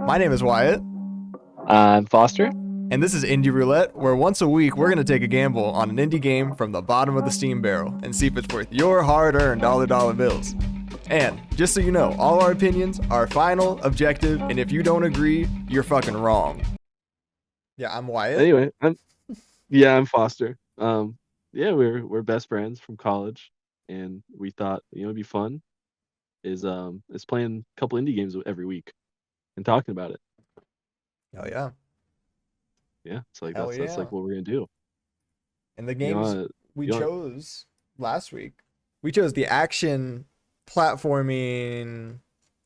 My name is Wyatt, I'm Foster. and this is Indie Roulette, where once a week we're going to take a gamble on an indie game from the bottom of the steam barrel and see if it's worth your hard-earned dollar bills. And, just so you know, all our opinions are final, objective, and if you don't agree, you're fucking wrong. Yeah, I'm Wyatt. Anyway, I'm Foster. We're best friends from college, and we thought it'd be fun is playing a couple indie games every week and talking about it. Hell yeah. Yeah, it's like Hell that's yeah. like what we're gonna do. And the games we you wanna- chose last week, we chose the action platforming,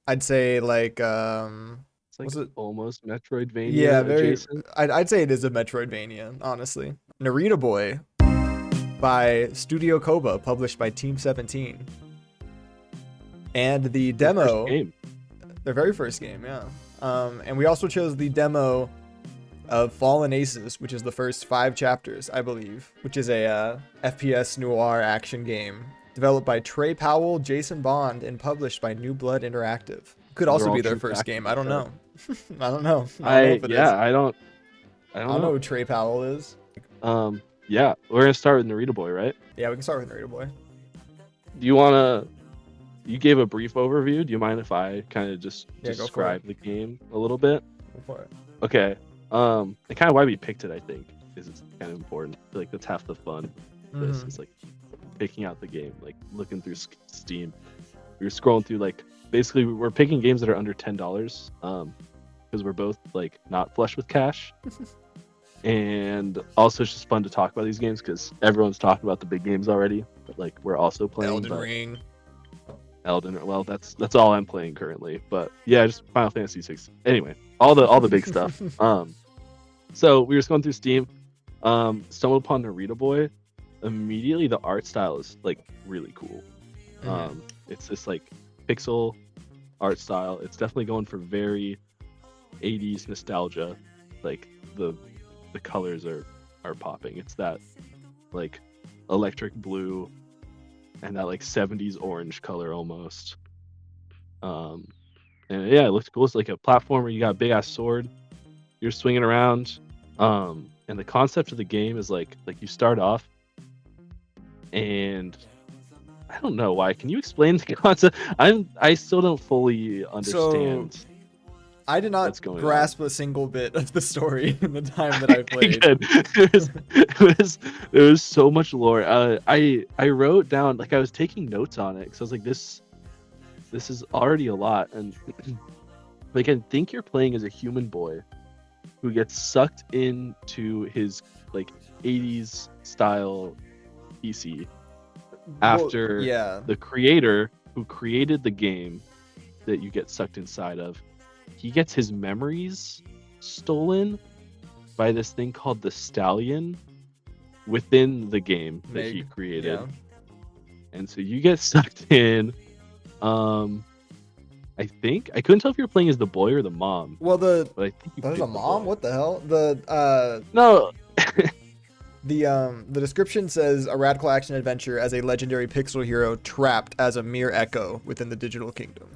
I'd say like It's like was it? almost Metroidvania. Yeah, very. adjacent. I'd say it is a Metroidvania, honestly. Narita Boy by Studio Koba, published by Team 17. And the demo, First game. their very first game, yeah. And we also chose the demo of Fallen Aces, which is the first 5 chapters, I believe, which is a FPS noir action game developed by Trey Powell, Jason Bond, and published by New Blood Interactive. Could They're also all be their true first facts game. like I don't that. know. I don't know. I don't I don't know know. who Trey Powell is. Yeah, we're gonna start with Narita Boy, right? Yeah, we can start with Narita Boy. Do you wanna? You gave a brief overview. Do you mind if I kind of just Yeah, go for describe the game a little bit? Go for it. Okay. And kind of why we picked it, I think, is it's kind of important. I feel like that's half the fun. This is like picking out the game, like looking through Steam. We were scrolling through, like, basically we're picking games that are under $10, because we're both like not flush with cash. And also it's just fun to talk about these games because everyone's talking about the big games already, but like we're also playing Elden Ring. Well, that's all I'm playing currently. But yeah, just Final Fantasy 6. Anyway, all the big stuff. So we were just going through Steam, stumbled upon Narita Boy. Immediately, the art style is like really cool. It's this like pixel art style. It's definitely going for very 80s nostalgia. Like the colors are popping. It's that like electric blue and that like 70s orange color almost. And yeah, it looks cool. It's like a platformer. You got a big ass sword. You're swinging around. And the concept of the game is like you start off, and I don't know why. Can you explain the concept? I still don't fully understand. I did not what's going grasp a single bit of the story in the time that I played. It was so much lore. I wrote down, like, I was taking notes on it because I was like, this is already a lot. And like, I think you're playing as a human boy who gets sucked into his like 80s style PC after the creator who created the game that you get sucked inside of, he gets his memories stolen by this thing called the Stallion within the game that he created. Yeah. And so you get sucked in. I think I couldn't tell if you were playing as the boy or the mom. Well, but I think you there's picked a the mom. boy. What the hell? No. The description says a radical action adventure as a legendary pixel hero trapped as a mere echo within the digital kingdom.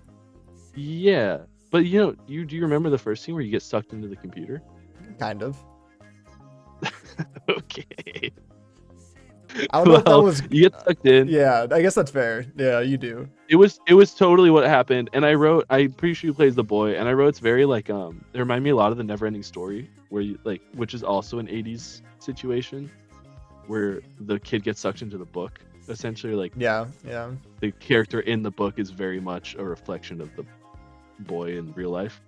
Yeah, but do you remember the first scene where you get sucked into the computer? Kind of. Okay. I don't know if that was. You get sucked in. Yeah, I guess that's fair. Yeah, you do. It was totally what happened, and I'm pretty sure he plays the boy, and I wrote it's very like it reminded me a lot of the Neverending Story, where you like, which is also an 80s situation, where the kid gets sucked into the book, essentially. Like, yeah, the character in the book is very much a reflection of the boy in real life.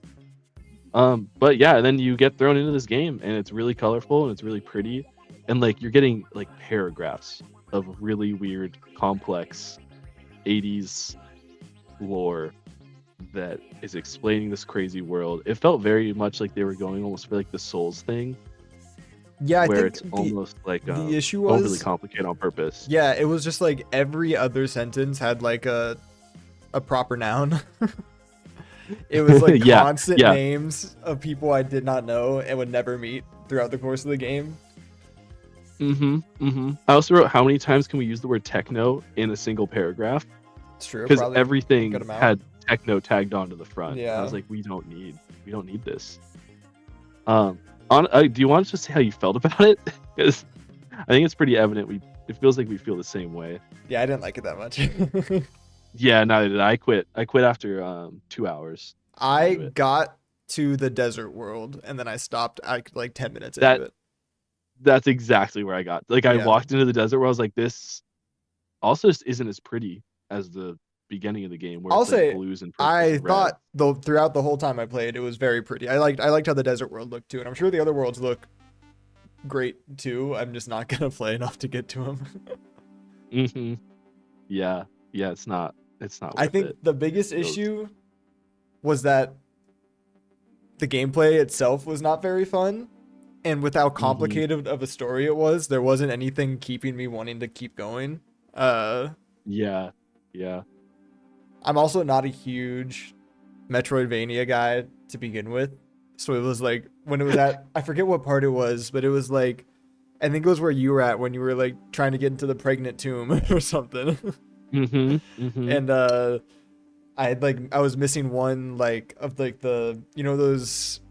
But yeah, then you get thrown into this game, and it's really colorful and it's really pretty, and like you're getting like paragraphs of really weird, complex 80s lore that is explaining this crazy world. It felt very much like they were going almost for like the Souls thing. Yeah, I where think it's almost like the issue was overly complicated on purpose. Yeah, it was just like every other sentence had like a proper noun. It was like constant names of people I did not know and would never meet throughout the course of the game. I also wrote, how many times can we use the word techno in a single paragraph? It's true. Because everything had techno tagged onto the front. Yeah. I was like, we don't need we don't need this. Do you want to just say how you felt about it? Because I think it's pretty evident it feels like we feel the same way. Yeah, I didn't like it that much. Yeah, neither did I. I quit after 2 hours. I got to the desert world and then I stopped like 10 minutes That into it. That's exactly where I got. Like, I walked into the desert where I was like, this also just isn't as pretty as the beginning of the game, where I'll it's say, like blues and I purples thought though throughout the whole time I played, it was very pretty. I liked how the desert world looked too, and I'm sure the other worlds look great too. I'm just not gonna play enough to get to them. Mm-hmm. Yeah, it's not. I think the biggest issue was that the gameplay itself was not very fun, and with how complicated of a story it was, there wasn't anything keeping me wanting to keep going. Yeah. I'm also not a huge Metroidvania guy to begin with. So it was like when it was at, I forget what part it was, but it was like, I think it was where you were at when you were like trying to get into the pregnant tomb or something. And I was missing one like of like the, those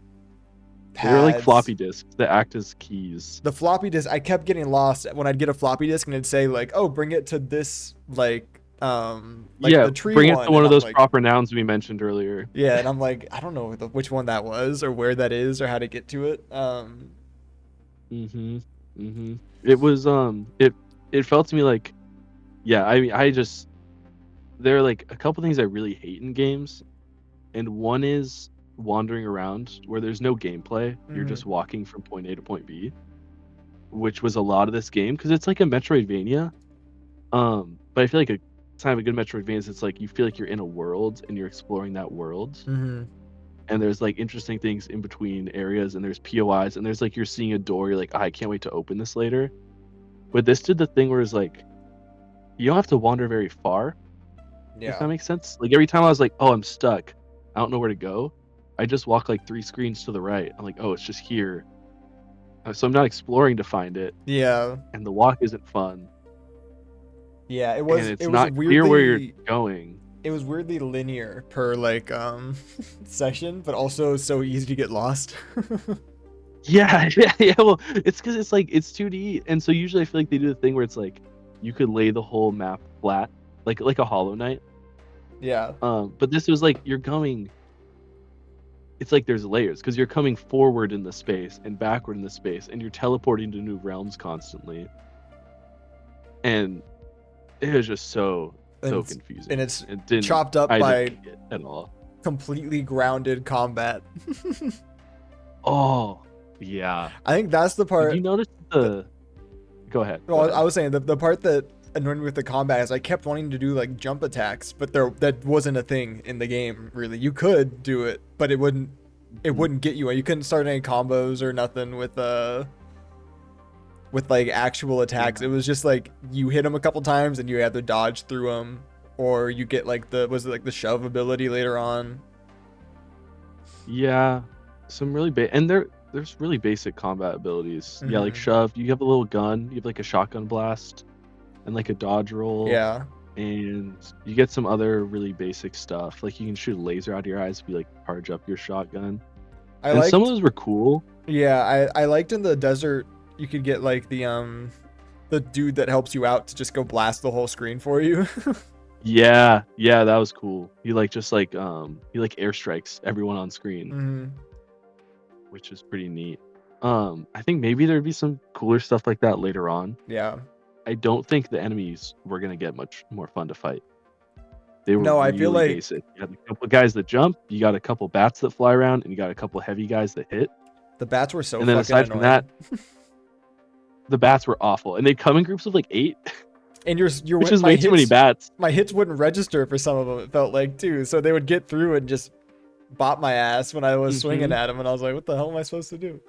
pads. They were like floppy disks that act as keys. The floppy disk, I kept getting lost when I'd get a floppy disk and it'd say like, oh, bring it to this like the tree bring it one. to one And of those like, proper nouns we mentioned earlier. Yeah, and I'm like, I don't know which one that was or where that is or how to get to it. It was it felt to me like, yeah, I mean, there are like a couple things I really hate in games, and one is wandering around where there's no gameplay. You're just walking from point A to point B, which was a lot of this game because it's like a Metroidvania. But I feel like a sign of a good Metroidvania is it's like you feel like you're in a world and you're exploring that world. And there's like interesting things in between areas, and there's POIs, and there's like you're seeing a door, you're like, I can't wait to open this later. But this did the thing where it's like you don't have to wander very far. Yeah. If that makes sense. Like every time I was like, oh, I'm stuck, I don't know where to go, I just walk like 3 screens to the right. I'm like, oh, it's just here. So I'm not exploring to find it. Yeah. And the walk isn't fun. Yeah, it was. And it's it was not weirdly, clear where you're going. It was weirdly linear per like session, but also so easy to get lost. Yeah. Well, it's because it's like it's 2D, and so usually I feel like they do the thing where it's like you could lay the whole map flat, like a Hollow Knight. Yeah. But this was like you're going. It's like there's layers because you're coming forward in the space and backward in the space, and you're teleporting to new realms constantly. And it was just so confusing, and it's chopped up by at all completely grounded combat. Oh yeah, I think that's the part. Did you notice the? Go ahead. Well, I was saying the part that annoyed me with the combat is I kept wanting to do like jump attacks, but that wasn't a thing in the game really. You could do it, but it wouldn't get you. You couldn't start any combos or nothing with like actual attacks. It was just like you hit them a couple times and you had to dodge through them, or you get like the shove ability later on. Yeah, some really and there's really basic combat abilities. Yeah, like shove. You have a little gun. You have like a shotgun blast, and like a dodge roll. Yeah. And you get some other really basic stuff. Like you can shoot a laser out of your eyes if you like charge up your shotgun. Some of those were cool. Yeah, I liked in the desert. You could get like the dude that helps you out to just go blast the whole screen for you. Yeah, that was cool. He airstrikes everyone on screen, which is pretty neat. I think maybe there'd be some cooler stuff like that later on. Yeah. I don't think the enemies were gonna get much more fun to fight. They were I feel like basic. You had a couple guys that jump, you got a couple bats that fly around, and you got a couple heavy guys that hit. The bats were so. And then aside from that, the bats were awful, and they'd come in groups of like 8. And you're which is way too many bats. My hits wouldn't register for some of them. It felt like too, so they would get through and just bop my ass when I was swinging at them, and I was like, "What the hell am I supposed to do?"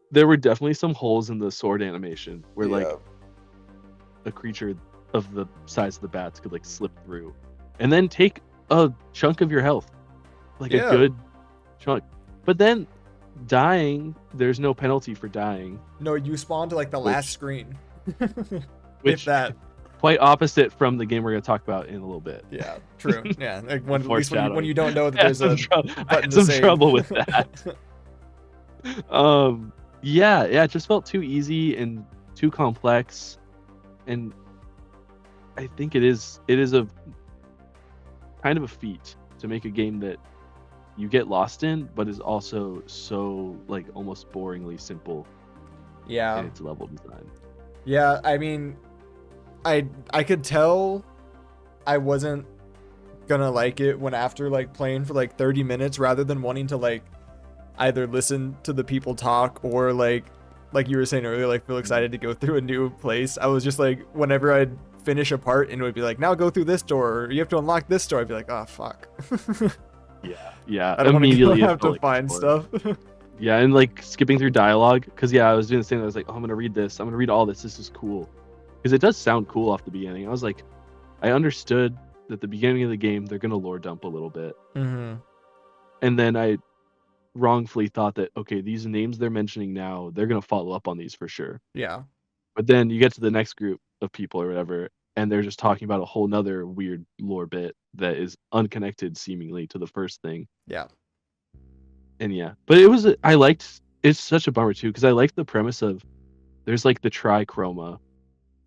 There were definitely some holes in the sword animation where like a creature of the size of the bats could like slip through, and then take a chunk of your health, like a good chunk. But then dying, there's no penalty for dying. No, you spawn to like the last screen. If that. quite opposite from the game we're gonna talk about in a little bit. Yeah, true. Yeah, like at least when Foreshadowing. you don't know that I there's a I button had to some save. trouble with that. Yeah, it just felt too easy and too complex, and I think it is a kind of a feat to make a game that you get lost in, but is also so like almost boringly simple Yeah. in its level design. Yeah, I mean, I could tell I wasn't gonna like it when after like playing for like 30 minutes rather than wanting to like either listen to the people talk or like you were saying earlier, like feel excited to go through a new place. I was just like, whenever I'd finish a part and it would be like, now go through this door, or you have to unlock this door, I'd be like, oh fuck. Yeah. I don't want to Immediately it have felt to like find boring. stuff. Yeah, and like skipping through dialogue, because I was doing the same. I was like, oh, I'm gonna read this. I'm gonna read all this. This is cool, because it does sound cool off the beginning. I was like, I understood that the beginning of the game they're gonna lore dump a little bit, Mm-hmm. and then I wrongfully thought that okay, these names they're mentioning now, they're gonna follow up on these for sure. Yeah. But then you get to the next group of people or whatever, and they're just talking about a whole nother weird lore bit that is unconnected seemingly to the first thing. Yeah. And yeah, but it was I liked it's such a bummer too because I liked the premise of there's like the trichroma,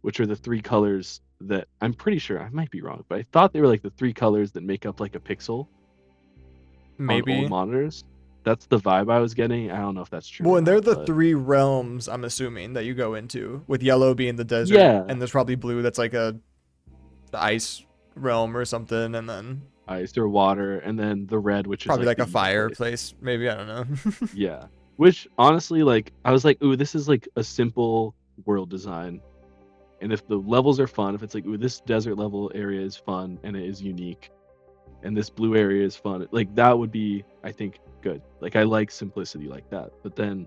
which are the three colors that I'm pretty sure I might be wrong, but I thought they were like the three colors that make up like a pixel on Maybe. old monitors. That's the vibe I was getting. I don't know if that's true. Well, or and they're not, the but- three realms, I'm assuming, that you go into, with yellow being the desert, Yeah. and there's probably blue that's like the ice realm or something, and then ice or water, and then the red, which probably is like the a evil fireplace, maybe, I don't know. Yeah, which honestly, like, I was like, ooh, this is like a simple world design, and if the levels are fun, if it's like, ooh, this desert level area is fun and it is unique, and this blue area is fun, like that would be, I think, good. Like I like simplicity like that, but then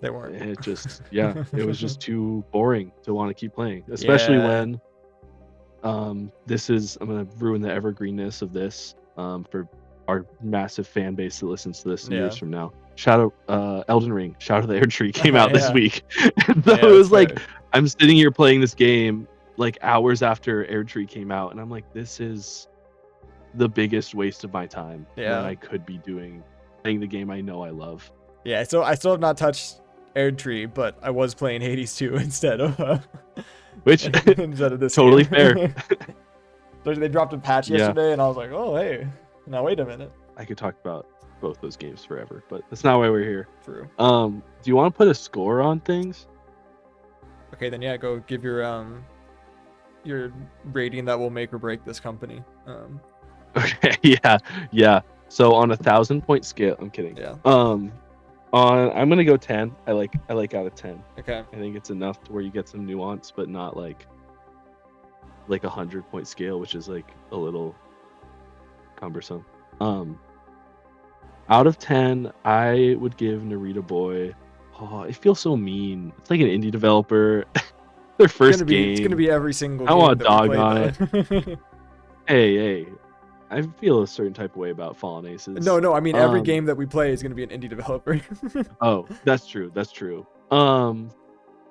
They weren't. it just, yeah, it was just too boring to want to keep playing, especially Yeah. when this is, I'm gonna ruin the evergreenness of this for our massive fan base that listens to this years Yeah. from now. Shadow Elden Ring, Shadow of the Air Tree came out this Yeah. week. And so Yeah, it was that's like fair. I'm sitting here playing this game like hours after Air Tree came out, and I'm like, this is the biggest waste of my time Yeah. that I could be doing playing the game I know I love. Yeah, so I still have not touched Air Tree, but I was playing Hades 2 instead of Which instead of this. Totally game. So they dropped a patch Yeah. yesterday, and I was like, oh hey, now wait a minute. I could talk about both those games forever, but that's not why we're here. True. Do you want to put a score on things? Okay, then yeah, go give your rating that will make or break this company. Okay, yeah. So on 1,000-point scale, I'm kidding. Yeah. I'm gonna go 10. I like out of 10. Okay. I think it's enough to where you get some nuance, but not like 100-point scale, which is like a little cumbersome. Out of 10, I would give Narita Boy. Oh, it feels so mean. It's like an indie developer. Their first game. It's gonna be every single. I game want a that dog we play, on though. Hey. I feel a certain type of way about Fallen Aces. No, I mean every Um, game that we play is gonna be an indie developer. Oh, that's true. I don't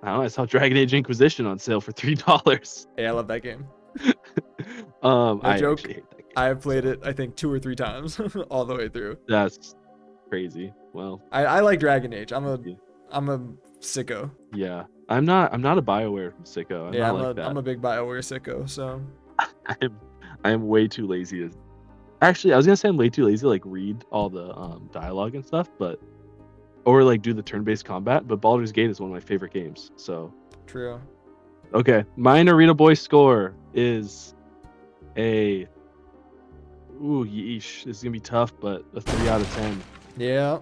know, I saw Dragon Age Inquisition on sale for $3. Hey, I love that game. I joke. actually hate that game. I have played it, I think, 2 or 3 times, all the way through. That's crazy. Well, I like Dragon Age. I'm a sicko. yeah. I'm not a BioWare sicko. I'm Yeah, not like that. I'm a big BioWare sicko. So I am way too lazy to. Actually, I was gonna say I'm way too lazy to like read all the dialogue and stuff, or like do the turn-based combat. But Baldur's Gate is one of my favorite games. So true. okay, my Narita Boy score is a. Ooh, yeesh. This is gonna be tough, but a 3 out of 10. Yeah.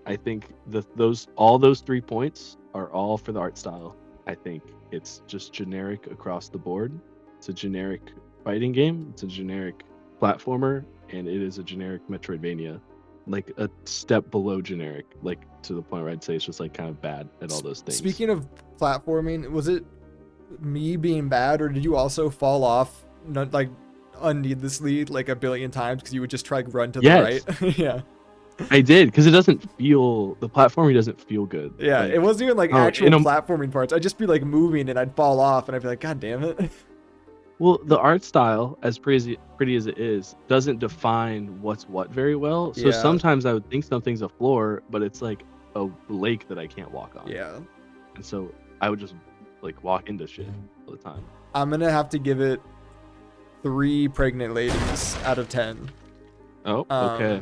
I think all those 3 points are all for the art style. I think it's just generic across the board. It's a generic fighting game. It's a generic platformer, and it is a generic Metroidvania, like a step below generic, like to the point where I'd say it's just like kind of bad at all those things. Speaking of platforming, was it me being bad, or did you also fall off unneedlessly like a billion times because you would just try to run to Yes. the right? Yeah. I did, because the platforming doesn't feel good. Yeah, Like, it wasn't even like oh, actual platforming parts. I'd just be like moving and I'd fall off and I'd be like, God damn it. well, the art style, as pretty as it is, doesn't define what's what very well. So Yeah. sometimes I would think something's a floor, but it's like a lake that I can't walk on. Yeah. And so I would just like walk into shit all the time. I'm gonna have to give it 3 pregnant ladies out of 10. Oh, okay.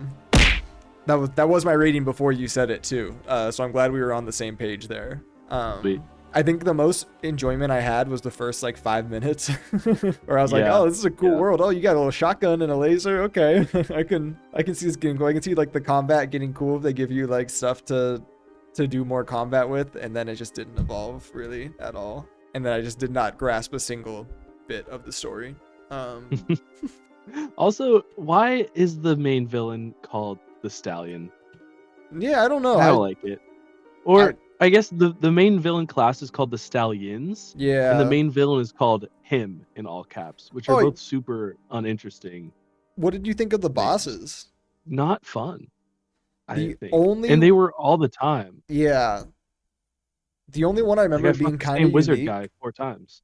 That was my rating before you said it too. So I'm glad we were on the same page there. Sweet. I think the most enjoyment I had was the first like 5 minutes, where I was like, Yeah. "Oh, this is a cool world. Oh, you got a little shotgun and a laser. Okay, I can see this getting cool. I can see like the combat getting cool if they give you like stuff to do more combat with." And then it just didn't evolve really at all. And then I just did not grasp a single bit of the story. Also, why is the main villain called the Stallion? Yeah, I don't know. I don't like it. Or I guess the main villain class is called the Stallions. Yeah. And the main villain is called him in all caps, which are both super uninteresting. What did you think of the bosses? Not fun. I think. And they were all the time. Yeah. The only one I remember being kind of unique. Wizard guy 4 times.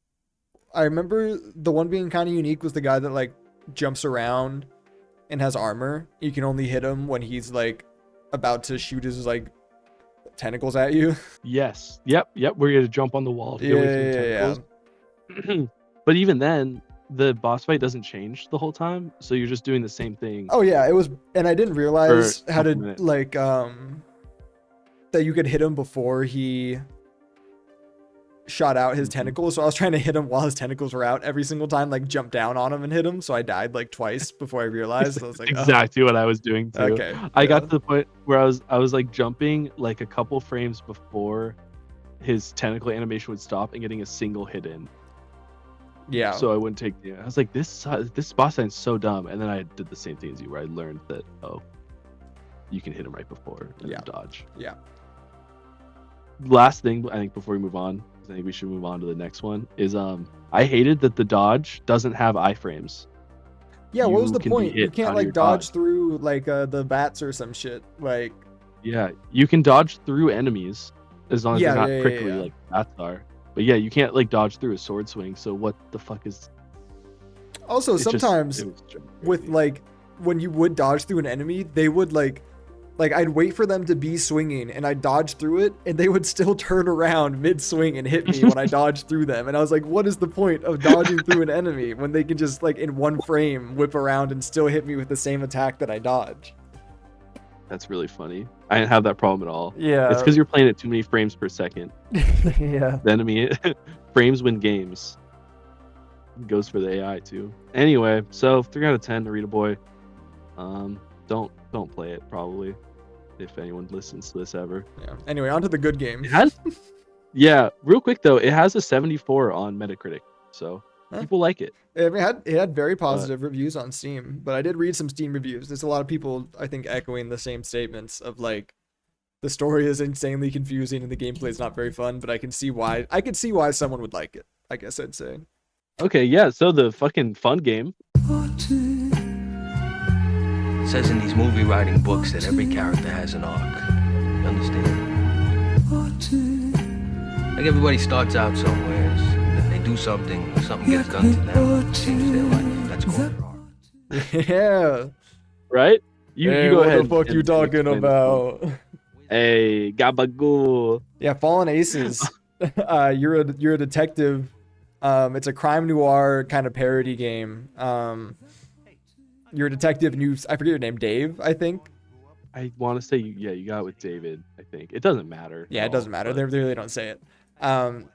I remember the one being kind of unique was the guy that like jumps around and has armor. You can only hit him when he's like about to shoot his like tentacles at you. Yes. Yep. We're gonna jump on the wall to get away from tentacles. But even then, the boss fight doesn't change the whole time, so you're just doing the same thing. Oh yeah, it was, and I didn't realize how to like that you could hit him before he shot out his tentacles. So I was trying to hit him while his tentacles were out every single time, like jump down on him and hit him. So I died like twice before I realized. So I was like, exactly what I was doing too. Okay. I got to the point where I was like jumping like a couple frames before his tentacle animation would stop and getting a single hit in. Yeah. So I wouldn't take I was like, this boss fight is so dumb. And then I did the same thing as you, where I learned that you can hit him right before and then dodge. Yeah. Last thing I think before we move on, I think we should move on to the next one, is I hated that the dodge doesn't have iframes. Yeah, what was the point? You can't like dodge through like the bats or some shit. Like, yeah, you can dodge through enemies as long as they're not prickly like bats are. But yeah, you can't like dodge through a sword swing. So what the fuck is? Also, sometimes with like when you would dodge through an enemy, they would like I'd wait for them to be swinging and I'd dodge through it and they would still turn around mid-swing and hit me when I dodged through them. And I was like, what is the point of dodging through an enemy when they can just like in one frame whip around and still hit me with the same attack that I dodge? That's really funny. I didn't have that problem at all. Yeah. It's because you're playing at too many frames per second. Yeah. The enemy frames win games. It goes for the AI too. Anyway, so 3 out of 10, Narita Boy. Don't play it probably. If anyone listens to this ever. Yeah. Anyway, on to the good game. It has, yeah, real quick though, it has a 74 on Metacritic, so people like it. It had very positive reviews on Steam, but I did read some Steam reviews. There's a lot of people I think echoing the same statements of like the story is insanely confusing and the gameplay is not very fun, but I can see why someone would like it, I guess I'd say. Okay, yeah, so the fucking fun game. It says in these movie writing books that every character has an arc. You understand? Like everybody starts out somewhere, then they do something gets done to them, changes their life. That's called their arc. Yeah. Right? You go ahead. What the fuck you talking about? Hey, gabagoo. Yeah, Fallen Aces. You're a detective. It's a crime noir kind of parody game. You're a detective and I forget your name, Dave, I think. I want to say, you got it with David, I think. It doesn't matter. Yeah, it doesn't matter. They really don't say it.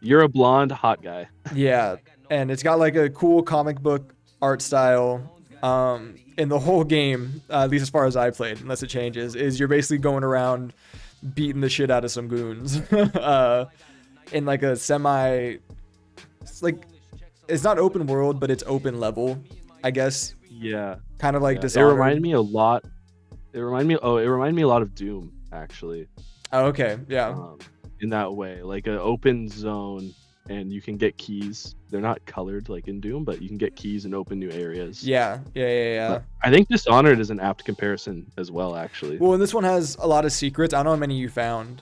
You're a blonde, hot guy. Yeah, and it's got like a cool comic book art style. In the whole game, at least as far as I played, unless it changes, is you're basically going around beating the shit out of some goons. In like a it's not open world, but it's open level, I guess. Yeah. Kind of like Dishonored. It reminded me a lot of Doom, actually. Oh, okay. Yeah. In that way, like an open zone, and you can get keys. They're not colored like in Doom, but you can get keys and open new areas. Yeah. I think Dishonored is an apt comparison as well, actually. Well, and this one has a lot of secrets. I don't know how many you found.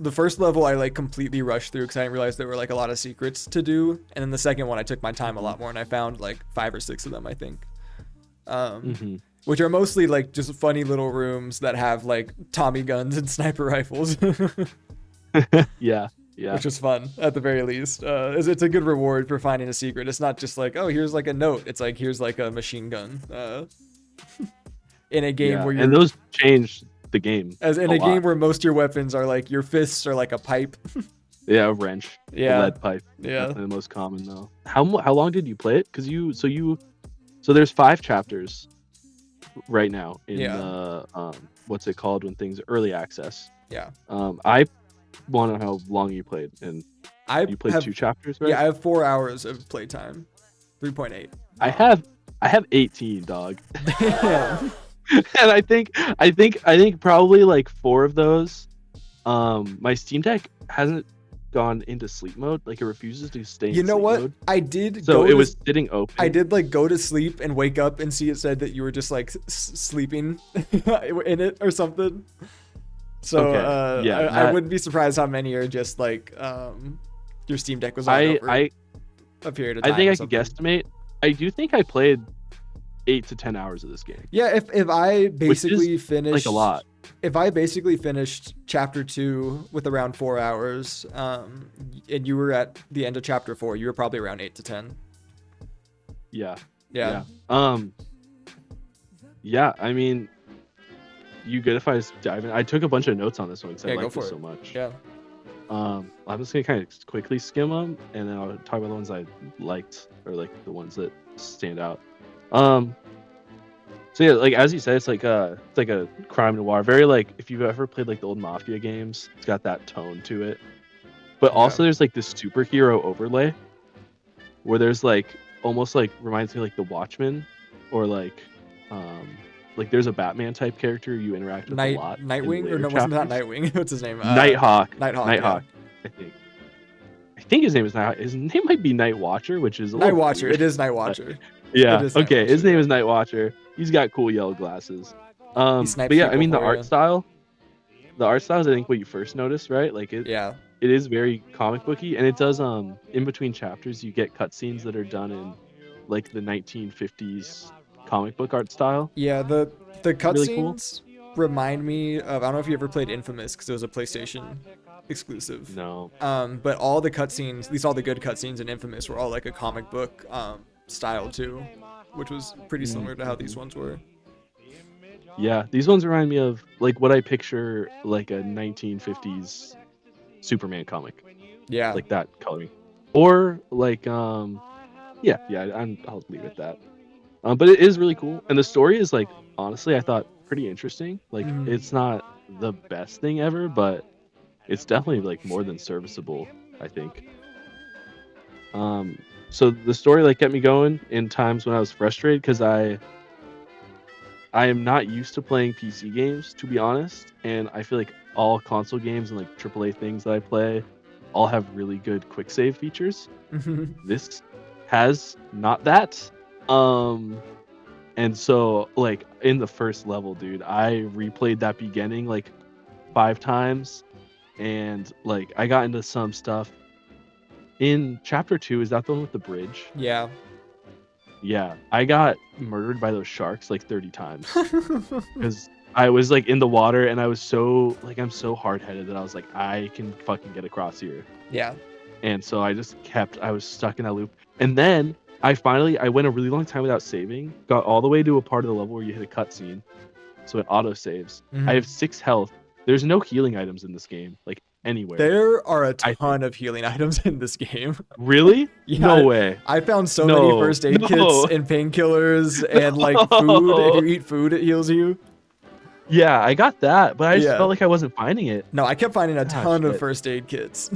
The first level I like completely rushed through because I didn't realize there were like a lot of secrets to do, and then the second one I took my time a lot more, and I found like 5 or 6 of them, I think. Which are mostly like just funny little rooms that have like Tommy guns and sniper rifles. Yeah. Which is fun at the very least. It's a good reward for finding a secret. It's not just like, oh, here's like a note. It's like, here's like a machine gun. In a game where you're... And those change the game. As in a game where most of your weapons are like, your fists are like a pipe. Yeah, a wrench. Yeah. A lead pipe. Yeah. Definitely the most common though. How long did you play it? Because so there's 5 chapters right now in the what's it called when things early access. Yeah. I want to know how long you played, and you played 2 chapters, right? Yeah, I have 4 hours of playtime. 3.8. I have 18, dog. Damn. And I think probably like 4 of those, my Steam Deck hasn't gone into sleep mode. Like it refuses to stay in sleep mode. I did so it was sitting open. I did like go to sleep and wake up and see it said that you were just like sleeping in it or something. So I wouldn't be surprised how many are just like your Steam Deck was on over a period of time. I think I could guesstimate. I do think I played 8 to 10 hours of this game. Yeah, if I basically finished like a lot. If I basically finished chapter 2 with around 4 hours, and you were at the end of chapter 4, you were probably around 8 to 10. Yeah. Yeah. Yeah, I mean, you good if I just dive in? I took a bunch of notes on this one because I liked it so much. Yeah. I'm just gonna kind of quickly skim them, and then I'll talk about the ones I liked, or like the ones that stand out. So yeah, like as you said, it's like a crime noir, very like if you've ever played like the old Mafia games, it's got that tone to it. But also there's like this superhero overlay, where there's like almost like reminds me of, like the Watchmen, or like there's a Batman type character you interact with a lot. Nightwing, or no, wasn't that Nightwing? What's his name? Nighthawk. Nighthawk. Yeah. I think his name is Nighthawk. His name might be Night Watcher, which is Night Watcher. Weird. It is Night Watcher. Yeah. Okay. His name is Night Watcher. He's got cool yellow glasses. But yeah, I mean the art style. The art style is I think what you first noticed, right? Like it. Yeah. It is very comic booky, and it does in between chapters you get cutscenes that are done in like the 1950s comic book art style. Yeah, the cutscenes really cool. Remind me of, I don't know if you ever played Infamous because it was a PlayStation exclusive. No. But all the cutscenes, at least all the good cutscenes in Infamous, were all like a comic book style too, which was pretty similar to how these ones were. Yeah, these ones remind me of like what I picture like a 1950s Superman comic. Yeah. Like that coloring. Or like I'll leave it at that. But it is really cool, and the story is like honestly I thought pretty interesting. Like it's not the best thing ever, but it's definitely like more than serviceable, I think. So the story like kept me going in times when I was frustrated because I am not used to playing PC games, to be honest, and I feel like all console games and like AAA things that I play all have really good quick save features. This has not that. And so like in the first level, dude, I replayed that beginning like 5 times, and like I got into some stuff in chapter 2. Is that the one with the bridge? Yeah. Yeah, I got murdered by those sharks like 30 times because I was like in the water, and I was so like I'm so hard-headed that I was like I can fucking get across here. Yeah. And so I was stuck in that loop, and then I went a really long time without saving, got all the way to a part of the level where you hit a cutscene, so it auto saves. I have 6 health. There's no healing items in this game, like anywhere. There are a ton of healing items in this game. Really? Yeah, no way. I found so many first aid kits and painkillers and like food. If you eat food, it heals you. Yeah, I got that, but I just felt like I wasn't finding it. No, I kept finding a ton of first aid kits.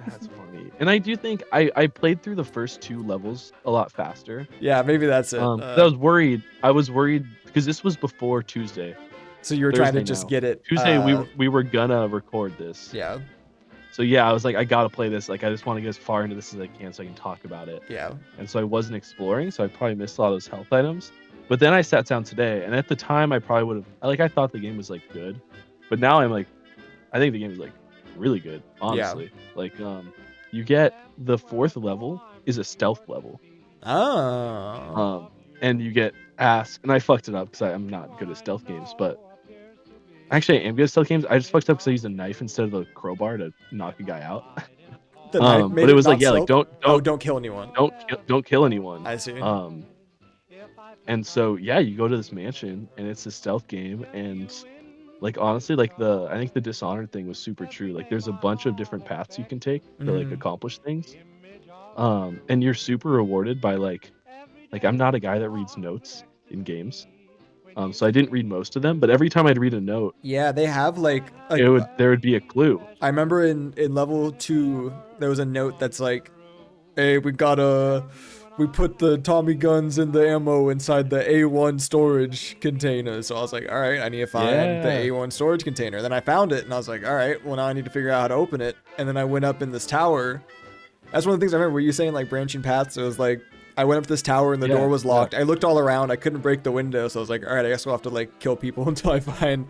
That's funny. And I do think I played through the first 2 levels a lot faster. Yeah, maybe that's it. I was worried because this was before Tuesday. So you were trying to just get it. Tuesday we were gonna record this. Yeah. So yeah, I was like, I gotta play this. Like, I just want to get as far into this as I can so I can talk about it. Yeah. And so I wasn't exploring, so I probably missed a lot of those health items. But then I sat down today, and at the time I probably would have I thought the game was like good, but now I'm like, I think the game is like really good, honestly. Like you get the 4th level is a stealth level. Oh. And you get and I fucked it up because I'm not good at stealth games, but actually I am good at stealth games. I just fucked up because I used a knife instead of a crowbar to knock a guy out. The knife made but it was like, not yeah, like stealth? don't don't kill anyone. don't kill anyone. I see. And so yeah, you go to this mansion and it's a stealth game, and like honestly, like I think the Dishonored thing was super true. Like there's a bunch of different paths you can take to like accomplish things. And you're super rewarded by like I'm not a guy that reads notes in games. So I didn't read most of them, but every time I'd read a note, Yeah, they have like there would be a clue. I remember in level 2 there was a note that's like, hey, we put the Tommy guns and the ammo inside the A1 storage container. So I was like, all right, I need to find the A1 storage container. Then I found it and I was like, all right, well now I need to figure out how to open it. And then I went up in this tower. That's one of the things I remember. Were you saying like branching paths? It was like, I went up this tower and the door was locked. I looked all around. I couldn't break the window. So I was like, all right, I guess we'll have to like kill people until I find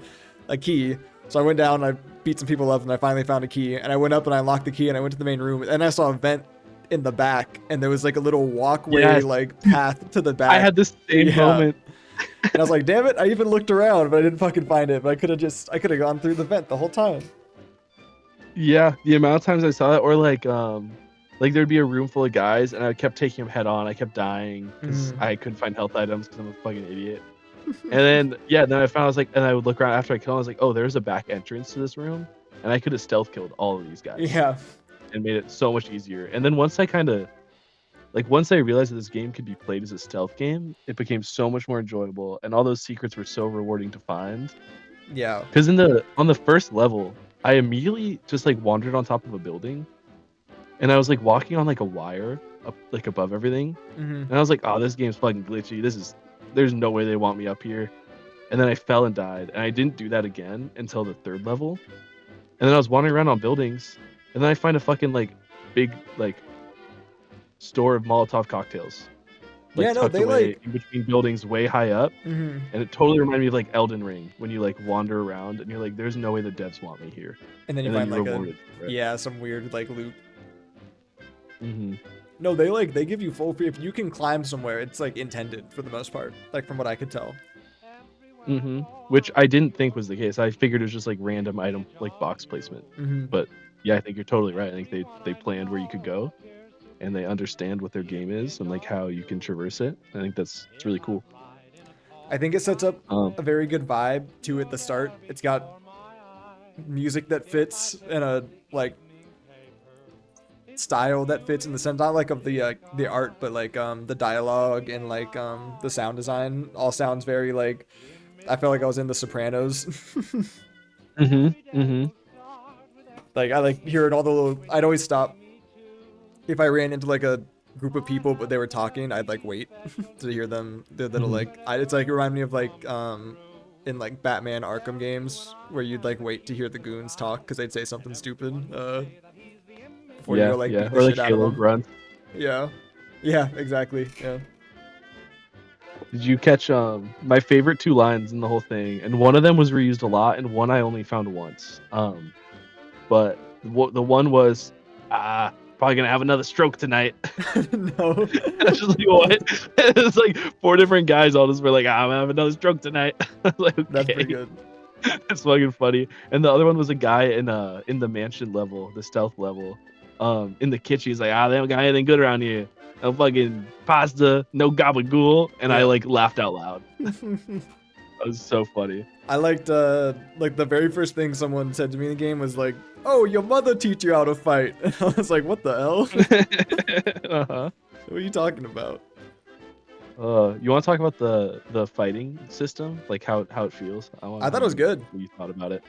a key. So I went down and I beat some people up and I finally found a key. And I went up and I unlocked the key and I went to the main room. And I saw a vent in the back and there was like a little walkway like path to the back. I had this same moment. And I was like, damn it, I even looked around but I didn't fucking find it. But I could have gone through the vent the whole time. Yeah, the amount of times I saw that, or like there'd be a room full of guys and I kept taking them head on. I kept dying because I couldn't find health items because I'm a fucking idiot. And then I was like, and I would look around after I killed him. I was like, oh, there's a back entrance to this room, and I could have stealth killed all of these guys. Yeah. And made it so much easier. And then once I realized that this game could be played as a stealth game, it became so much more enjoyable, and all those secrets were so rewarding to find. Yeah. Because on the first level, I immediately just like wandered on top of a building, and I was like walking on like a wire up like above everything, and I was like, oh, this game's fucking glitchy. There's no way they want me up here. And then I fell and died, and I didn't do that again until the 3rd level. And then I was wandering around on buildings. And then I find a fucking like big like store of Molotov cocktails. Like, tucked away in between buildings way high up. And it totally reminded me of like Elden Ring when you like wander around and you're like, there's no way the devs want me here. And then you find like some weird like loot. No, they give you full free. If you can climb somewhere, it's like intended for the most part, like from what I could tell. Which I didn't think was the case. I figured it was just like random item like box placement. But yeah, I think you're totally right. I think they planned where you could go, and they understand what their game is and like how you can traverse it. I think it's really cool. I think it sets up a very good vibe too at the start. It's got music that fits in a like style that fits in the sense, not like of the art, but like the dialogue and like the sound design all sounds very like, I felt like I was in The Sopranos. Like I like hearing all the little, I'd always stop if I ran into like a group of people but they were talking. I'd like wait to hear them, the little it's like it reminded me of like in like Batman Arkham games where you'd like wait to hear the goons talk because they'd say something stupid before you go like beat the or shit like out Halo of them. Grunt. Yeah, exactly. Yeah. Did you catch my favorite 2 lines in the whole thing? And one of them was reused a lot, and one I only found once. But the one was, probably gonna have another stroke tonight. No. I was just like, what? It's like 4 different guys all just were like, I'm gonna have another stroke tonight. I was like, okay. That's pretty good. It's fucking funny. And the other one was a guy in the mansion level, the stealth level. In the kitchen, he's like, they don't got anything good around here. No fucking pasta, no gabagool. And I like laughed out loud. That was so funny. I liked like the very first thing someone said to me in the game was like, oh, your mother teach you how to fight. And I was like, what the hell? What are you talking about? You want to talk about the fighting system, like how it feels? I thought it was good. What you thought about it?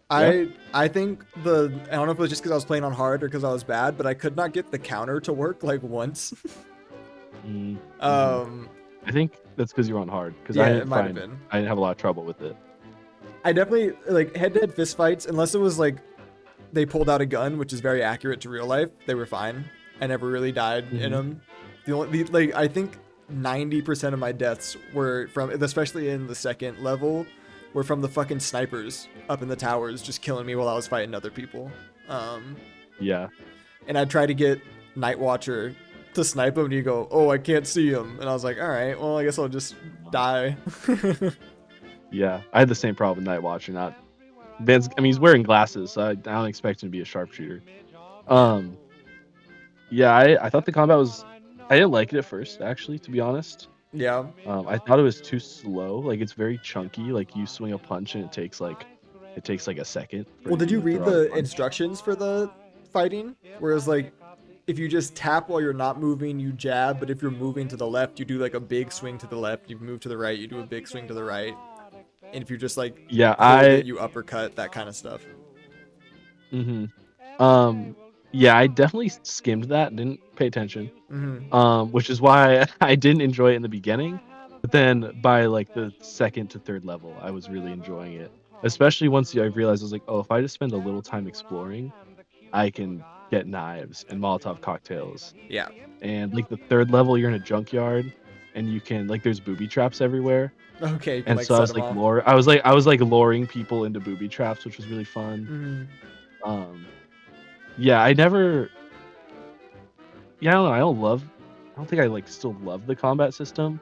I think I don't know if it was just because I was playing on hard or because I was bad, but I could not get the counter to work like once. I think that's because you're on hard. Because yeah, it might have been. I didn't have a lot of trouble with it. I definitely like head-to-head fist fights, unless it was like they pulled out a gun, which is very accurate to real life. They were fine. I never really died in them. I think 90% of my deaths were from, especially in the second level, were from the fucking snipers up in the towers just killing me while I was fighting other people. Yeah. And I'd try to get Night Watcher to snipe him, and you go, oh, I can't see him. And I was like, all right, well, I guess I'll just die. Yeah, I had the same problem with Night Watcher. He's wearing glasses, so I don't expect him to be a sharpshooter. Yeah, I thought the combat was, I didn't like it at first, actually, to be honest. Yeah. I thought it was too slow. Like, it's very chunky. Like, you swing a punch and it takes like a second. Well, did you read the instructions for the fighting? Whereas, like, if you just tap while you're not moving, you jab. But if you're moving to the left, you do like a big swing to the left. You move to the right, you do a big swing to the right. And if you're just like, you uppercut, that kind of stuff. Yeah, I definitely skimmed that and didn't pay attention. Which is why I didn't enjoy it in the beginning. But then by like the second to third level, I was really enjoying it. Especially once I realized, I was like, oh, if I just spend a little time exploring, I can get knives and Molotov cocktails. Yeah. And like the third level, you're in a junkyard, and you can like there's booby traps everywhere. Okay. And so I was like I was luring people into booby traps, which was really fun. Yeah, I don't know. I don't think I like still love the combat system,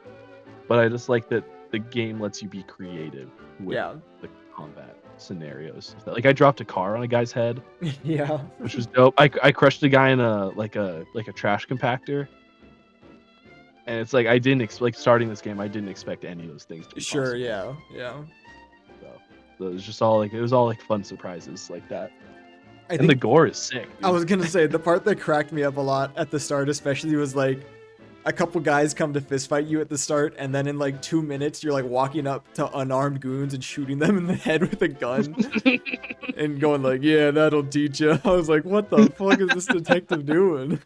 but I just like that the game lets you be creative with the combat scenarios. Like I dropped a car on a guy's head. Yeah. Which was dope. I crushed a guy in a trash compactor. And it's like I didn't starting this game, I didn't expect any of those things to be possible. Yeah. So it was just all like fun surprises like that. And the gore is sick. Dude. I was gonna say the part that cracked me up a lot at the start, especially, was like a couple guys come to fist fight you at the start, and then in like 2 minutes you're like walking up to unarmed goons and shooting them in the head with a gun and going like, yeah, that'll teach you. I was like, what the fuck is this detective doing?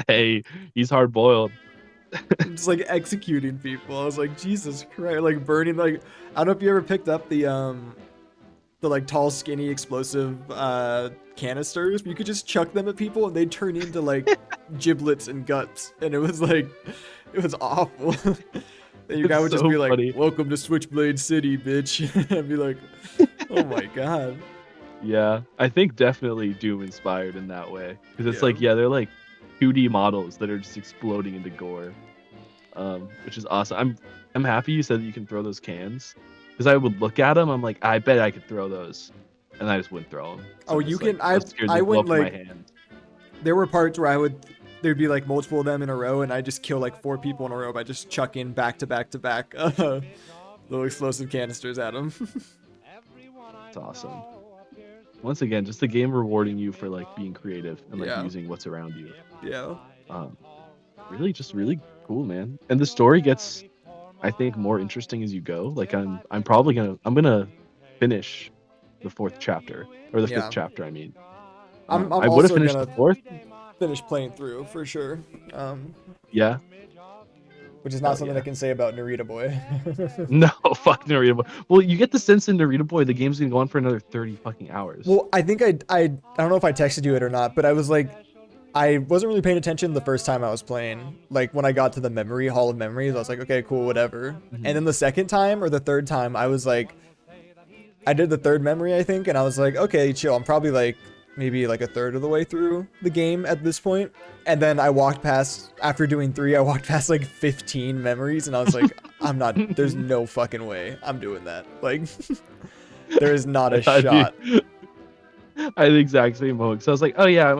Hey, he's hard boiled. Just like executing people. I was like, Jesus Christ, like burning, like, I don't know if you ever picked up the like tall, skinny, explosive canisters. You could just chuck them at people and they'd turn into like giblets and guts, and it was awful. And your guy would just be like, funny. Welcome to Switchblade City, bitch. I'd be like, oh my god. Yeah, I think definitely Doom inspired in that way, because it's like, they're like 2D models that are just exploding into gore, which is awesome. I'm happy you said that you can throw those cans, because I would look at them, I'm like, I bet I could throw those, and I just wouldn't throw them. So you can. I went like, there were parts where there'd be like multiple of them in a row, and I just kill like 4 people in a row by just chucking back to back to back little explosive canisters at them. It's awesome. Once again, just the game rewarding you for like being creative and like using what's around you. Yeah. Really cool, man. And the story gets, I think, more interesting as you go. Like I'm gonna finish the 4th chapter, or the 5th chapter. I mean, I would have finished the 4th. Finish playing through for sure. Yeah. Which is not something I can say about Narita Boy. No, fuck Narita Boy. Well, you get the sense in Narita Boy the game's gonna go on for another 30 fucking hours. Well, I think I don't know if I texted you it or not, but I was like, I wasn't really paying attention the first time I was playing. Like when I got to the Hall of Memories, I was like, okay, cool, whatever. And then the second time or the third time, I was like, I did the 3rd memory, I think, and I was like, okay, chill. I'm probably like maybe like a third of the way through the game at this point. And then I walked past, after doing 3, I walked past like 15 memories, and I was like, there's no fucking way I'm doing that. Like, there is not a shot. I had the exact same moment. So I was like, oh yeah,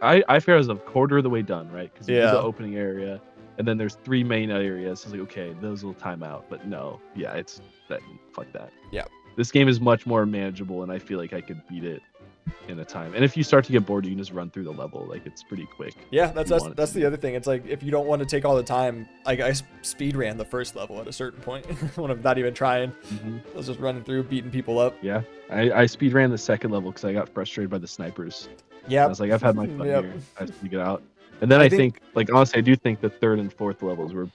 I figured I was a quarter of the way done, right? Because you do the opening area, and then there's 3 main areas. So I was like, okay, those will time out. But no, yeah, fuck that. Yeah. This game is much more manageable, and I feel like I could beat it in a time. And if you start to get bored, you can just run through the level. Like, it's pretty quick. Yeah, that's the other thing. It's like, if you don't want to take all the time, like I speed ran the 1st level at a certain point when I'm not even trying. I was just running through, beating people up. Yeah, I speed ran the 2nd level because I got frustrated by the snipers. Yeah, I was like, I've had my fun here. I have to get out. And then I think, like, honestly, I do think the 3rd and 4th levels were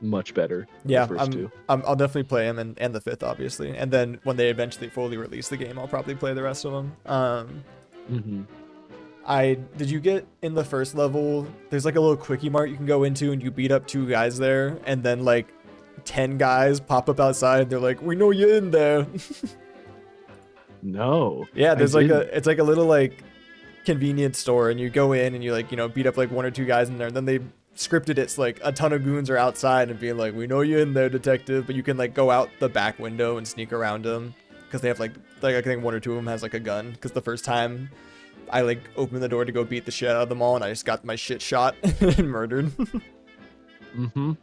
much better. Than Yeah, the first two. I'll definitely play them and the 5th, obviously. And then when they eventually fully release the game, I'll probably play the rest of them. Mm-hmm. Did you get in the first level? There's like a little quickie mart you can go into, and you beat up 2 guys there, and then like 10 guys pop up outside. They're like, "We know you're in there." No. Yeah, there's like didn't. it's like a little like convenience store, and you go in and you like, beat up like 1 or 2 guys in there, and then they scripted it's like a ton of goons are outside and being like, "We know you're in there, detective," but you can like go out the back window and sneak around them because they have like I think 1 or 2 of them has like a gun, because the first time I like opened the door to go beat the shit out of them all, and I just got my shit shot and murdered. Mm-hmm.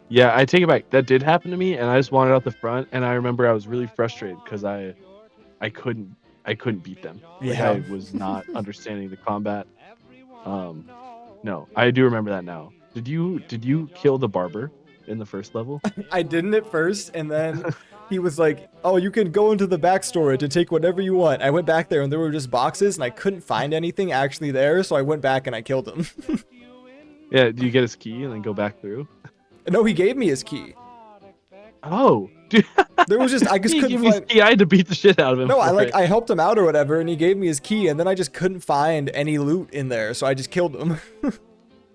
Yeah, I take it back. That did happen to me, and I just wandered out the front, and I remember I was really frustrated because I couldn't beat them. Like, Yeah. I was not understanding the combat. No, I do remember that now. Did you kill the barber in the first level? I didn't at first, and then he was like, "Oh, you can go into the back storage and take whatever you want." I went back there, and there were just boxes, and I couldn't find anything actually there, so I went back and I killed him. Yeah, do you get his key and then go back through? No, he gave me his key. Oh, dude. There was just I just He couldn't gave me his find. key. I had to beat the shit out of him. No, for it. I helped him out or whatever, and he gave me his key, and then I just couldn't find any loot in there, so I just killed him.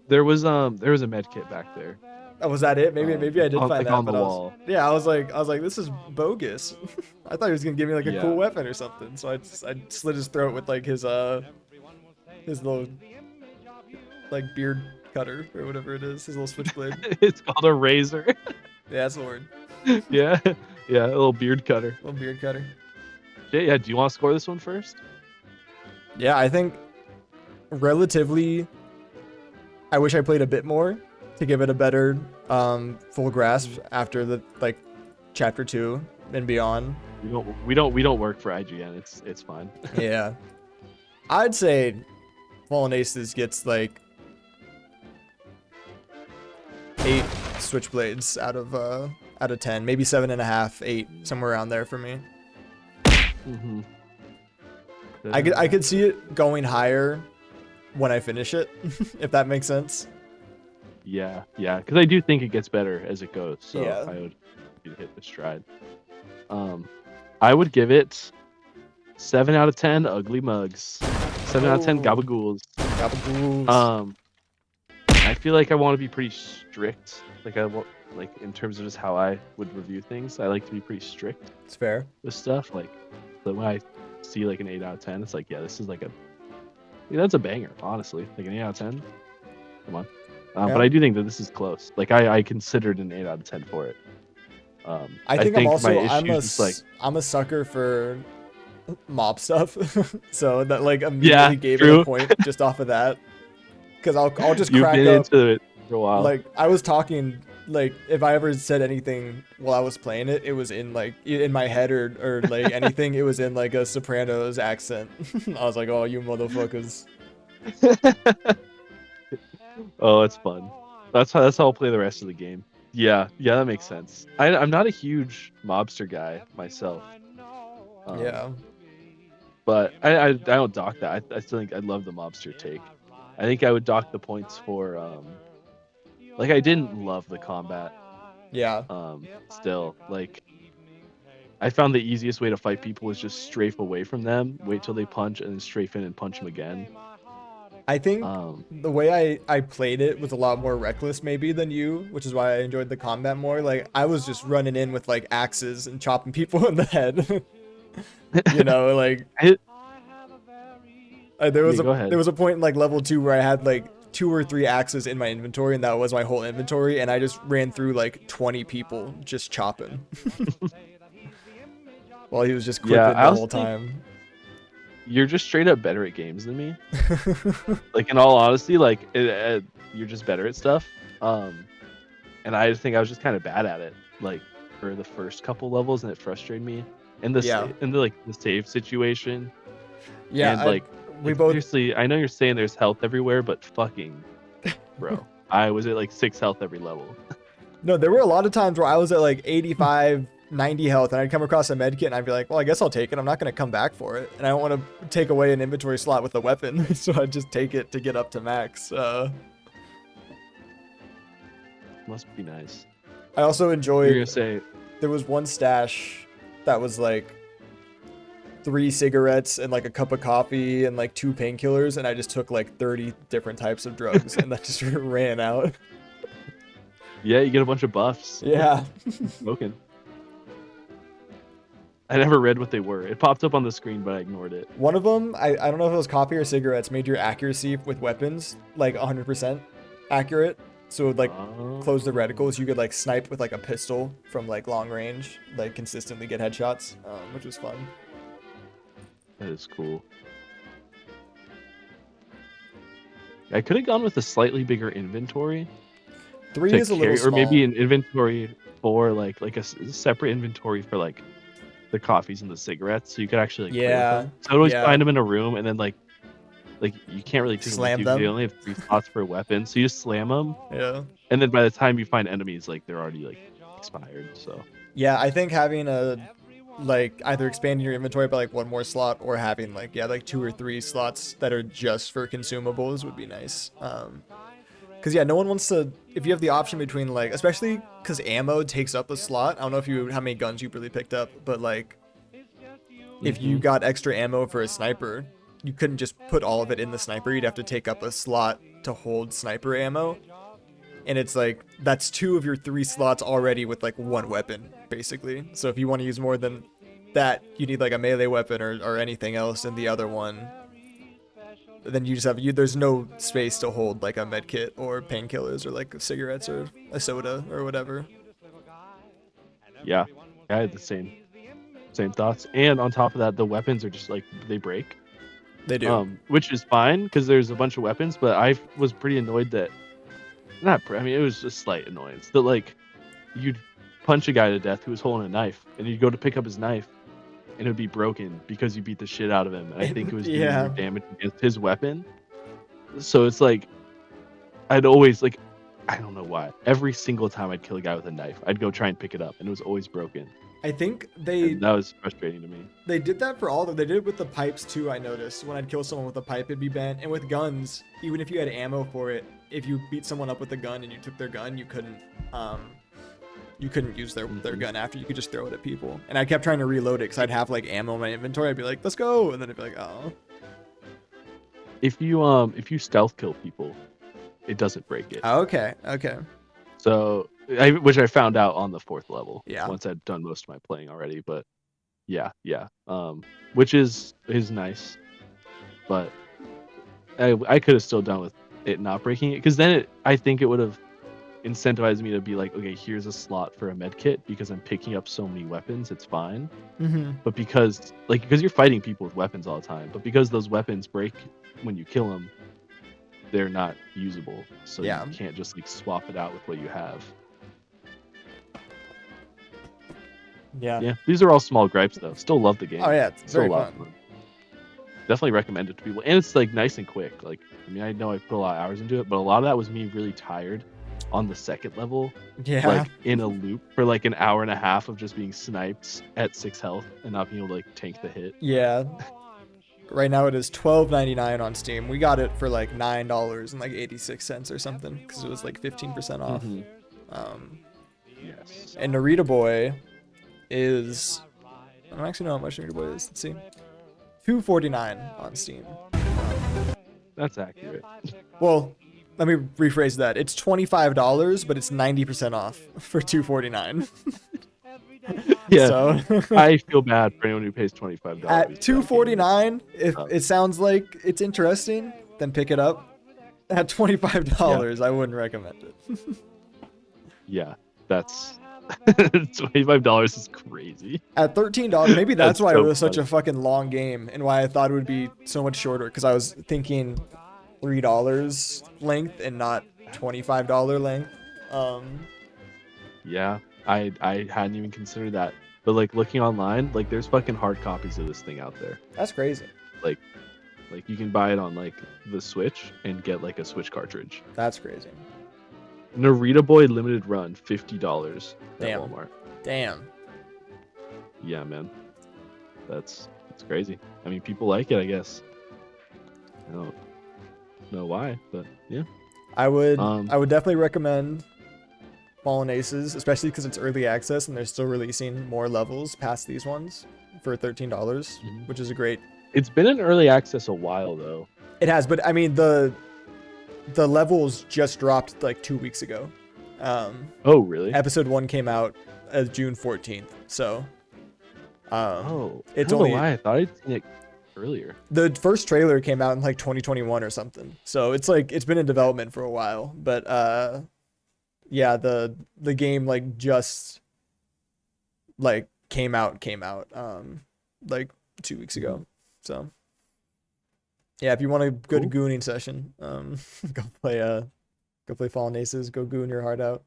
There was a med kit back there. Oh, was that it? Maybe I did on, find like, that. on the But wall. I was like, this is bogus. I thought he was gonna give me like a Yeah. cool weapon or something. So I slit his throat with like his little like beard cutter or whatever it is, his little switchblade. It's called a razor. Yeah, that's the word. Yeah, a little beard cutter. Little beard cutter. Yeah. Do you want to score this one first? Yeah, I think relatively. I wish I played a bit more to give it a better full grasp after the like chapter 2 and beyond. We don't work for IGN. It's fine. Yeah, I'd say Fallen Aces gets like 8 switchblades out of 10, maybe 7.5, 8, somewhere around there for me. Mm-hmm. I could see it going higher when I finish it, if that makes sense. Yeah, because I do think it gets better as it goes. So Yeah. I would hit the stride. I would give it 7 out of 10 ugly mugs. 7 out of 10 Oh. gabagools. Gabagools. I feel like I want to be pretty strict. Like in terms of just how I would review things. I like to be pretty strict It's fair. with stuff. Like, so when I see like an 8 out of 10, it's like, yeah, this is like that's a banger, honestly. Like an 8 out of 10. Come on. Yeah. But I do think that this is close. Like I considered an 8 out of 10 for it. I think I'm also my issue is like, I'm a sucker for mob stuff, so that like immediately gave it true. a point just off of that. Because I'll just you've crack been up. into it for a while. Like I was talking, like if I ever said anything while I was playing it, it was in like in my head or like anything, it was in like a Sopranos accent. I was like, "Oh, you motherfuckers!" Oh, it's fun. That's how I'll play the rest of the game. Yeah, that makes sense. I'm not a huge mobster guy myself. Yeah. But I don't dock that. I still think I love the mobster take. I think I would dock the points for like I didn't love the combat. Yeah. Still, like I found the easiest way to fight people was just strafe away from them, wait till they punch, and then strafe in and punch them again. I think the way I played it was a lot more reckless maybe than you, which is why I enjoyed the combat more. Like I was just running in with like axes and chopping people in the head. You know, like there was a point in like level 2 where I had like 2 or 3 axes in my inventory, and that was my whole inventory, and I just ran through like 20 people just chopping while he was just clipping the whole time. You're just straight up better at games than me. Like in all honesty, like you're just better at stuff. And I just think I was just kind of bad at it, like for the first couple levels, and it frustrated me. And the save situation. Yeah, and like we both. Seriously, I know you're saying there's health everywhere, but fucking, bro, I was at like 6 health every level. No, there were a lot of times where I was at like 85. 90 health, and I'd come across a med kit and I'd be like, well, I guess I'll take it. I'm not going to come back for it, and I don't want to take away an inventory slot with a weapon, so I'd just take it to get up to max. Must be nice. I also You're enjoyed. gonna say There was one stash that was like 3 cigarettes and like a cup of coffee and like 2 painkillers, and I just took like 30 different types of drugs, and that just ran out. yeah, you get a bunch of buffs. Yeah. Smoking. I never read what they were. It popped up on the screen, but I ignored it. One of them, I don't know if it was coffee or cigarettes, made your accuracy with weapons like 100% accurate. So it would like close the reticles. You could like snipe with like a pistol from like long range, like consistently get headshots, which was fun. That is cool. I could have gone with a slightly bigger inventory. 3 to is a little carry, small. or maybe an inventory for like a separate inventory for like the coffees and the cigarettes, so you could actually like play with Yeah, them. So I'd always yeah. find them in a room, and then like you can't really take Slam them. them. They only have 3 slots per weapon, so you just slam them, Yeah. and then by the time you find enemies, like they're already like expired. So Yeah, I think having a like either expanding your inventory by like 1 more slot or having like like 2 or 3 slots that are just for consumables would be nice. Cause yeah, no one wants to. If you have the option between like, especially cause ammo takes up a slot. I don't know if you how many guns you've really picked up, but like, if you got extra ammo for a sniper, you couldn't just put all of it in the sniper. You'd have to take up a slot to hold sniper ammo. And it's like, that's 2 of your 3 slots already with like 1 weapon, basically. So if you want to use more than that, you need like a melee weapon or anything else in the other one. Then you just have, there's no space to hold like a med kit or painkillers or like cigarettes or a soda or whatever. yeah, I had the same thoughts. And on top of that, the weapons are just like, they break. They do. Which is fine because there's a bunch of weapons, but I was pretty annoyed that it was just slight annoyance that like you'd punch a guy to death who was holding a knife, and you'd go to pick up his knife and it would be broken because you beat the shit out of him, and I think it was doing more damage against his weapon. So it's like I'd always like, I don't know why, every single time I'd kill a guy with a knife, I'd go try and pick it up and it was always broken. I think And that was frustrating to me. They did that for all of them. They did it with the pipes too, I noticed. When I'd kill someone with a pipe, it'd be bent. And with guns, even if you had ammo for it, if you beat someone up with a gun and you took their gun, you couldn't use their gun after. You could just throw it at people. And I kept trying to reload it because I'd have like ammo in my inventory. I'd be like, let's go. And then it'd be like, oh. If you stealth kill people, it doesn't break it. Okay. So which I found out on the 4th level. Yeah. Once I'd done most of my playing already, but yeah. Which is nice, but I could have still done with it not breaking it, because then I think it would have incentivized me to be like, okay, here's a slot for a med kit because I'm picking up so many weapons, it's fine. Mm-hmm. But because you're fighting people with weapons all the time, but because those weapons break when you kill them, they're not usable. So you can't just like swap it out with what you have. Yeah, these are all small gripes though. Still love the game. Oh yeah, it's Still very a lot of fun. Definitely recommend it to people, and it's like nice and quick. Like, I mean, I know I put a lot of hours into it, but a lot of that was me really tired on the 2nd level. Yeah. Like in a loop for like an hour and a half of just being sniped at 6 health and not being able to like tank the hit. Yeah. Right now it is $12.99 on Steam. We got it for like $9.86 or something because it was like 15% off. Yes. And Narita Boy is, I don't actually know how much Narita Boy is. Let's see. $2.49 on Steam. That's accurate. Well, let me rephrase that. It's $25, but it's 90% off for $2.49. Yeah. So I feel bad for anyone who pays $25 at $2.49, if it sounds like it's interesting, then pick it up. At $25, I wouldn't recommend it. Yeah, that's $25 is crazy. At $13, maybe that's why so it was such funny. a fucking long game and why I thought it would be so much shorter, because I was thinking $3 length and not $25 length. Yeah, I hadn't even considered that. But like looking online, like there's fucking hard copies of this thing out there. That's crazy. Like you can buy it on like the Switch and get like a Switch cartridge. That's crazy. Narita Boy limited run, $50 at Damn. Walmart. Damn. Yeah, man. That's crazy. I mean, people like it, I guess. I don't know why, but yeah. I would definitely recommend Fallen Aces, especially because it's early access and they're still releasing more levels past these ones for $13, which is a great. It's been in early access a while though. It has, but I mean the levels just dropped like 2 weeks ago. Oh really? Episode 1 came out June 14th, so it's only why I thought I'd seen it earlier. The first trailer came out in like 2021 or something, so it's like it's been in development for a while. But yeah, the game like just like came out like 2 weeks ago. So yeah, if you want a good gooning session, go play Fallen Aces, go goon your heart out.